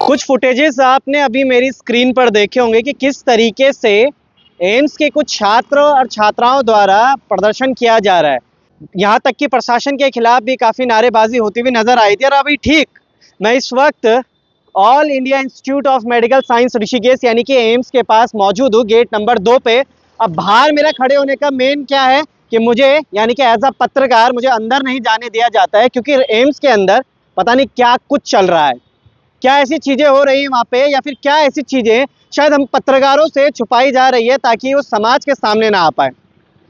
कुछ फुटेजेस आपने अभी मेरी स्क्रीन पर देखे होंगे कि किस तरीके से एम्स के कुछ छात्र और छात्राओं द्वारा प्रदर्शन किया जा रहा है। यहाँ तक कि प्रशासन के खिलाफ भी काफ़ी नारेबाजी होती हुई नजर आई थी। और अभी ठीक मैं इस वक्त all India institute of medical science Rishikesh यानी कि एम्स के पास मौजूद हूँ, गेट नंबर 2 पे। अब बाहर मेरा खड़े होने का मेन क्या है कि मुझे यानी कि एज अ पत्रकार मुझे अंदर नहीं जाने दिया जाता है, क्योंकि एम्स के अंदर पता नहीं क्या कुछ चल रहा है, क्या ऐसी चीज़ें हो रही हैं वहाँ पे, या फिर क्या ऐसी चीज़ें शायद हम पत्रकारों से छुपाई जा रही है ताकि वो समाज के सामने ना आ पाए।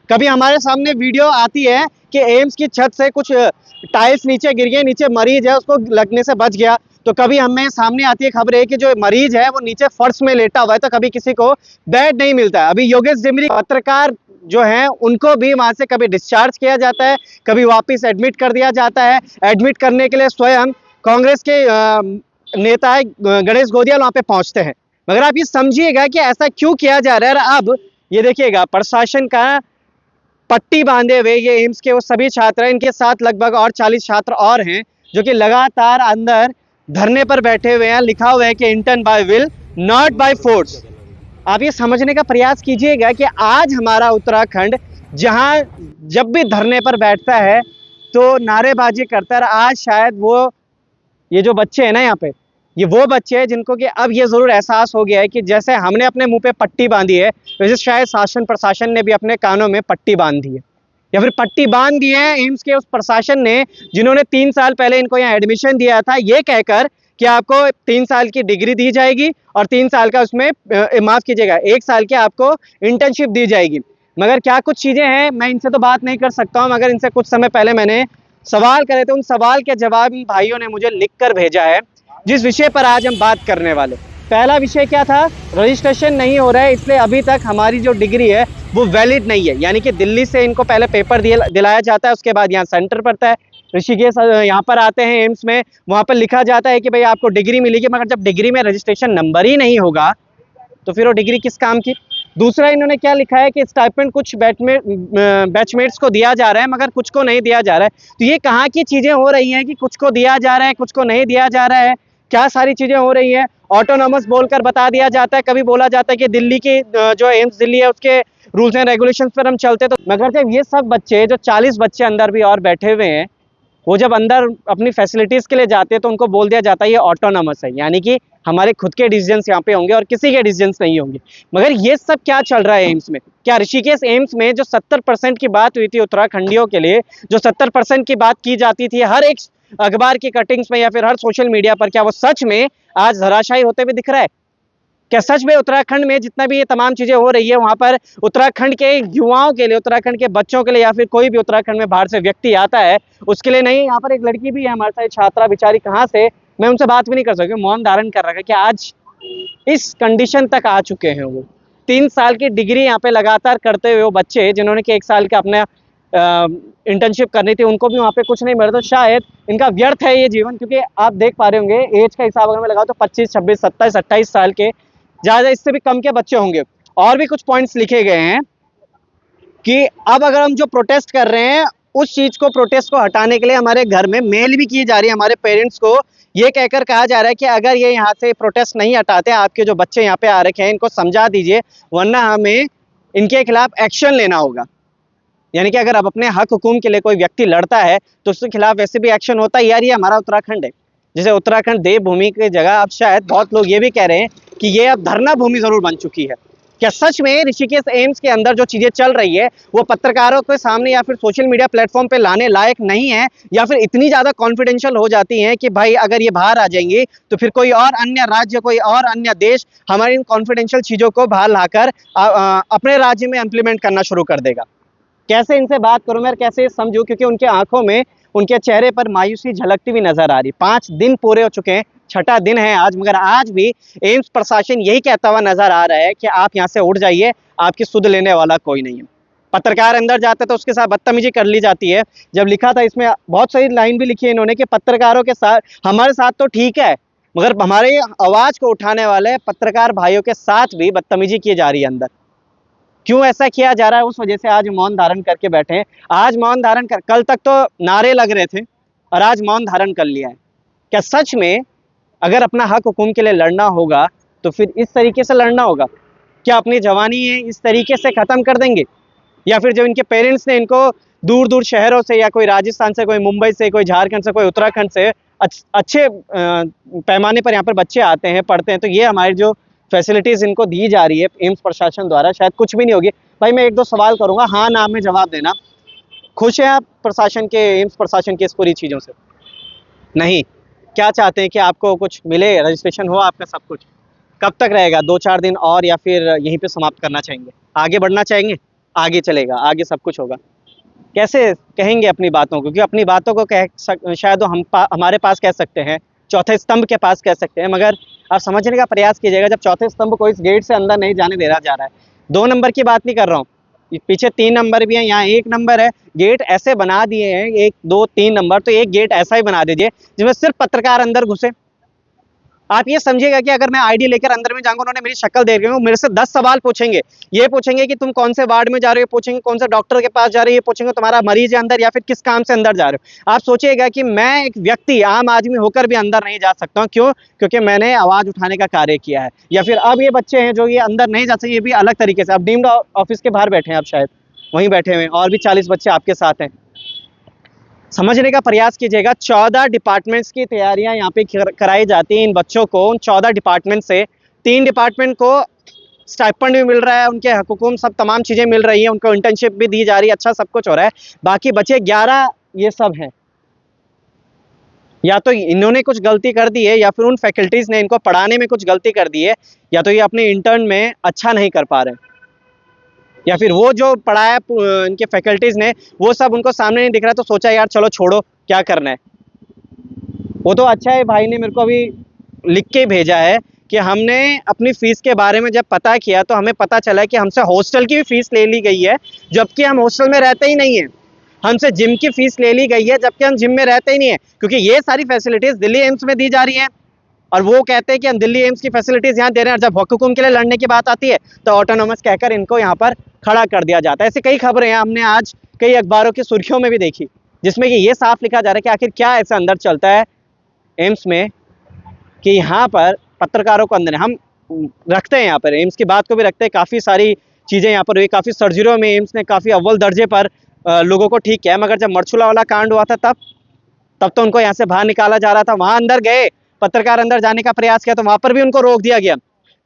कभी हमारे सामने वीडियो आती है कि एम्स की छत से कुछ टाइल्स नीचे गिर गए, नीचे मरीज है उसको लगने से बच गया। तो कभी हमें सामने आती है खबरें कि जो मरीज है वो नीचे फर्श में लेटा हुआ है, तो कभी किसी को बेड नहीं मिलता है। अभी योगेश जिमरी पत्रकार जो हैं उनको भी वहाँ से कभी डिस्चार्ज किया जाता है, कभी वापस एडमिट कर दिया जाता है। एडमिट करने के लिए स्वयं कांग्रेस के नेता गणेश गोदियाल वहाँ पे पहुँचते हैं। मगर आप ये समझिएगा कि ऐसा क्यों किया जा रहा है। अब ये देखिएगा प्रशासन का पट्टी बांधे हुए ये एम्स के वो सभी छात्र हैं, इनके साथ लगभग और 40 छात्र और हैं जो कि लगातार अंदर धरने पर बैठे हुए हैं। लिखा हुआ है कि intern by will not by force. आप ये समझने का प्रयास कीजिएगा कि आज हमारा उत्तराखंड जहां जब भी धरने पर बैठता है तो नारेबाजी करता है। आज शायद वो ये जो बच्चे हैं ना यहाँ पे, ये वो बच्चे हैं जिनको कि अब ये जरूर एहसास हो गया है कि जैसे हमने अपने मुंह पे पट्टी बांधी है, वैसे शायद शासन प्रशासन ने भी अपने कानों में पट्टी बांध दी है, या फिर पट्टी बांध दी है एम्स के उस प्रशासन ने जिन्होंने 3 साल पहले इनको यहाँ एडमिशन दिया था, ये कहकर कि आपको 3 साल की डिग्री दी जाएगी और 3 साल का उसमें माफ कीजिएगा 1 साल की आपको इंटर्नशिप दी जाएगी। मगर क्या कुछ चीजें हैं, मैं इनसे तो बात नहीं कर सकता हूँ, मगर इनसे कुछ समय पहले मैंने सवाल करे थे, उन सवाल के जवाब इन भाइयों ने मुझे लिख कर भेजा है, जिस विषय पर आज हम बात करने वाले। पहला विषय क्या था, रजिस्ट्रेशन नहीं हो रहा है इसलिए अभी तक हमारी जो डिग्री है वो वैलिड नहीं है। यानी कि दिल्ली से इनको पहले पेपर दिलाया जाता है, उसके बाद यहाँ सेंटर पड़ता है, ऋषिकेश यहाँ पर आते हैं एम्स में, वहाँ पर लिखा जाता है कि भाई आपको डिग्री मिलेगी। मगर जब डिग्री में रजिस्ट्रेशन नंबर ही नहीं होगा तो फिर वो डिग्री किस काम की। दूसरा इन्होंने क्या लिखा है कि स्टाइपेंड कुछ बैचमेट्स को दिया जा रहा है मगर कुछ को नहीं दिया जा रहा है। तो ये कहाँ की चीज़ें हो रही हैं कि कुछ को दिया जा रहा है कुछ को नहीं दिया जा रहा है, क्या सारी चीज़ें हो रही हैं। ऑटोनॉमस बोलकर बता दिया जाता है, कभी बोला जाता है कि दिल्ली की जो एम्स दिल्ली है उसके रूल्स एंड रेगुलेशंस पर हम चलते। तो मगर जब ये सब बच्चे जो 40 बच्चे अंदर भी और बैठे हुए हैं, वो जब अंदर अपनी फैसिलिटीज़ के लिए जाते हैं तो उनको बोल दिया जाता है ये ऑटोनॉमस है, यानी कि हमारे खुद के डिसीजंस यहाँ पे होंगे और किसी के डिसीजंस नहीं होंगे। मगर ये सब क्या चल रहा है एम्स में? क्या ऋषिकेश एम्स में जो 70% की बात हुई थी उत्तराखंडियों के लिए, जो 70% की बात की जाती थी हर एक अखबार की कटिंग्स में या फिर हर सोशल मीडिया पर, क्या वो सच में आज धराशायी होते हुए दिख रहा है? क्या सच में उत्तराखंड में जितना भी ये तमाम चीज़ें हो रही है वहाँ पर उत्तराखंड के युवाओं के लिए, उत्तराखंड के बच्चों के लिए, या फिर कोई भी उत्तराखंड में बाहर से व्यक्ति आता है उसके लिए नहीं? यहाँ पर एक लड़की भी है हमारे साथ, छात्रा बेचारी, कहाँ से, मैं उनसे बात भी नहीं कर सकी, मौन धारण कर रखा है कि आज इस कंडीशन तक आ चुके हैं वो। 3 साल की डिग्री यहाँ पे लगातार करते हुए वो बच्चे जिन्होंने कि 1 साल का अपना इंटर्नशिप करनी थी, उनको भी वहाँ पे कुछ नहीं मिला। तो शायद इनका व्यर्थ है ये जीवन, क्योंकि आप देख पा रहे होंगे एज का हिसाब अगर मैं लगाऊँ तो 25, 26, 27, 28 साल के, ज़्यादा इससे भी कम के बच्चे होंगे। और भी कुछ पॉइंट्स लिखे गए हैं कि अब अगर हम जो प्रोटेस्ट कर रहे हैं उस चीज़ को, प्रोटेस्ट को हटाने के लिए हमारे घर में मेल भी की जा रही है हमारे पेरेंट्स को, ये कहकर कहा जा रहा है कि अगर ये यहाँ से प्रोटेस्ट नहीं हटाते, आपके जो बच्चे यहाँ पे आ रखे हैं इनको समझा दीजिए, वरना हमें इनके खिलाफ एक्शन लेना होगा। यानी कि अगर अब अपने हक हुकूम के लिए कोई व्यक्ति लड़ता है तो उसके खिलाफ वैसे भी एक्शन होता है। यार ये हमारा उत्तराखंड है, जैसे उत्तराखंड देवभूमि की जगह अब शायद बहुत लोग ये भी कह रहे हैं कि ये अब धरना भूमि जरूर बन चुकी है। क्या सच में ऋषिकेश एम्स के अंदर जो चीजें चल रही है वो पत्रकारों के सामने या फिर सोशल मीडिया प्लेटफॉर्म पे लाने लायक नहीं है, या फिर इतनी ज्यादा कॉन्फिडेंशियल हो जाती हैं कि भाई अगर ये बाहर आ जाएंगी तो फिर कोई और अन्य राज्य, कोई और अन्य देश हमारी इन कॉन्फिडेंशियल चीजों को बाहर लाकर अपने राज्य में इम्प्लीमेंट करना शुरू कर देगा? कैसे इनसे बात करूं मैं, कैसे समझूं, क्योंकि उनके आंखों में, उनके चेहरे पर मायूसी झलकती हुई नजर आ रही। 5 दिन पूरे हो चुके हैं, 6ठा दिन है आज, मगर आज भी एम्स प्रशासन यही कहता हुआ नजर आ रहा है कि आप यहाँ से उठ जाइए, आपकी सुध लेने वाला कोई नहीं है। पत्रकार अंदर जाते तो उसके साथ बदतमीजी कर ली जाती है। जब लिखा था इसमें बहुत सही लाइन भी लिखी है इन्होंने कि पत्रकारों के साथ, हमारे साथ तो ठीक है मगर हमारे आवाज को उठाने वाले पत्रकार भाइयों के साथ भी बदतमीजी की जा रही है अंदर। क्यों ऐसा किया जा रहा है, उस वजह से आज मौन धारण करके बैठे हैं। आज मौन धारण कर, कल तक तो नारे लग रहे थे और आज मौन धारण कर लिया है। क्या सच में अगर अपना हक हुकूम के लिए लड़ना होगा तो फिर इस तरीके से लड़ना होगा? क्या अपनी जवानी है इस तरीके से खत्म कर देंगे, या फिर जो इनके पेरेंट्स ने इनको दूर दूर शहरों से, या कोई राजस्थान से, कोई मुंबई से, कोई झारखंड से, कोई उत्तराखंड से अच्छे पैमाने पर यहाँ पर बच्चे आते हैं, पढ़ते हैं, तो ये हमारी जो फैसिलिटीज़ इनको दी जा रही है एम्स प्रशासन द्वारा, शायद कुछ भी नहीं होगी। भाई मैं एक दो सवाल करूँगा, हाँ ना में जवाब देना। खुश हैं आप प्रशासन के, एम्स प्रशासन की इस पूरी चीज़ों से? नहीं। क्या चाहते हैं कि आपको कुछ मिले, रजिस्ट्रेशन हो आपका सब कुछ? कब तक रहेगा, 2-4 दिन और, या फिर यहीं पे समाप्त करना चाहेंगे? आगे बढ़ना चाहेंगे? आगे चलेगा, आगे सब कुछ होगा। कैसे कहेंगे अपनी बातों को? क्योंकि अपनी बातों को शायद हमारे पास कह सकते हैं, चौथे स्तंभ के पास कह सकते हैं, मगर आप समझने का प्रयास कीजिएगा, जब चौथे स्तंभ को इस गेट से अंदर नहीं जाने दे रहा जा रहा है। 2 नंबर की बात नहीं कर रहा हूँ, पीछे 3 नंबर भी है, यहाँ 1 नंबर है। गेट ऐसे बना दिए हैं 1, 2, 3 नंबर, तो एक गेट ऐसा ही बना दीजिए जिसमें सिर्फ पत्रकार अंदर घुसे। आप ये समझिएगा कि अगर मैं आईडी लेकर अंदर में जाऊंगा, उन्होंने मेरी शक्ल देख रही हूँ, मेरे से 10 सवाल पूछेंगे। ये पूछेंगे कि तुम कौन से वार्ड में जा रहे हो, पूछेंगे कौन से डॉक्टर के पास जा रहे हो, ये पूछेंगे तुम्हारा मरीज है अंदर या फिर किस काम से अंदर जा रहे हो। आप सोचिएगा कि मैं एक व्यक्ति, आम आदमी होकर भी अंदर नहीं जा सकता हूँ। क्यों? क्योंकि मैंने आवाज उठाने का कार्य किया है। या फिर अब ये बच्चे हैं जो ये अंदर नहीं जा सकते, ये भी अलग तरीके से, अब डीम्ड ऑफिस के बाहर बैठे हैं, आप शायद वहीं बैठे हुए हैं, और भी 40 बच्चे आपके साथ हैं। समझने का प्रयास कीजिएगा, 14 डिपार्टमेंट्स की तैयारियां यहाँ पे कराई जाती हैं इन बच्चों को। उन 14 डिपार्टमेंट से 3 डिपार्टमेंट को स्टाइपेंड भी मिल रहा है, उनके हुकूम सब तमाम चीज़ें मिल रही हैं, उनको इंटर्नशिप भी दी जा रही है, अच्छा सब कुछ हो रहा है। बाकी बचे 11, ये सब हैं। या तो इन्होंने कुछ गलती कर दी है, या फिर उन फैकल्टीज़ ने इनको पढ़ाने में कुछ गलती कर दी है, या तो ये अपने इंटर्न में अच्छा नहीं कर पा रहे, या फिर वो जो पढ़ाया इनके फैकल्टीज़ ने वो सब उनको सामने नहीं दिख रहा, तो सोचा यार चलो छोड़ो, क्या करना है। वो तो अच्छा है, भाई ने मेरे को अभी लिख के भेजा है कि हमने अपनी फ़ीस के बारे में जब पता किया तो हमें पता चला कि हमसे हॉस्टल की भी फ़ीस ले ली गई है, जबकि हम हॉस्टल में रहते ही नहीं हैं। हमसे जिम की फ़ीस ले ली गई है, जबकि हम जिम में रहते ही नहीं हैं, क्योंकि ये सारी फैसिलिटीज़ दिल्ली एम्स में दी जा रही हैं। और वो कहते हैं कि हम दिल्ली एम्स की फैसिलिटीज़ यहाँ दे रहे हैं, और जब हक हुकूम के लिए लड़ने की बात आती है तो ऑटोनोमस कहकर इनको यहाँ पर खड़ा कर दिया जाता है। ऐसी कई खबरें हैं, हमने आज कई अखबारों की सुर्खियों में भी देखी, जिसमें कि ये साफ लिखा जा रहा है कि आखिर क्या ऐसा अंदर चलता है एम्स में कि यहाँ पर पत्रकारों को अंदर हम रखते हैं। यहाँ पर एम्स की बात को भी रखते हैं, काफ़ी सारी चीज़ें यहाँ पर हुई, काफ़ी सर्जरियों में एम्स ने काफ़ी अव्वल दर्जे पर लोगों को ठीक किया है। मगर जब मरछुला वाला कांड हुआ था तब तो उनको यहाँ से बाहर निकाला जा रहा था। वहाँ अंदर गए, पत्रकार अंदर जाने का प्रयास किया तो वहाँ पर भी उनको रोक दिया गया,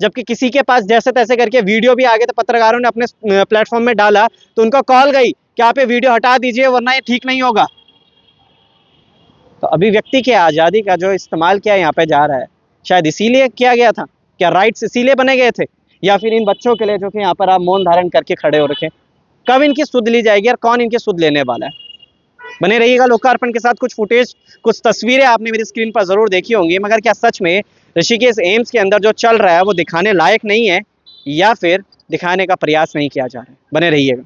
जबकि किसी के पास जैसे तैसे करके वीडियो भी आ गए, तो पत्रकारों ने अपने प्लेटफॉर्म में डाला तो उनको कॉल गई कि आप ये वीडियो हटा दीजिए वरना ये ठीक नहीं होगा। तो अभिव्यक्ति की आज़ादी का जो इस्तेमाल किया यहाँ पे जा रहा है, शायद इसीलिए किया गया था। क्या राइट्स इसीलिए बने गए थे, या फिर इन बच्चों के लिए जो कि यहाँ पर आप मौन धारण करके खड़े हो रखे? कब इनकी सुध ली जाएगी और कौन इनकी सुध लेने वाला है? बने रहिएगा लोकार्पण के साथ। कुछ फुटेज, कुछ तस्वीरें आपने मेरी स्क्रीन पर ज़रूर देखी होंगी, मगर क्या सच में ऋषिकेश एम्स के अंदर जो चल रहा है वो दिखाने लायक नहीं है, या फिर दिखाने का प्रयास नहीं किया जा रहा है? बने रहिएगा।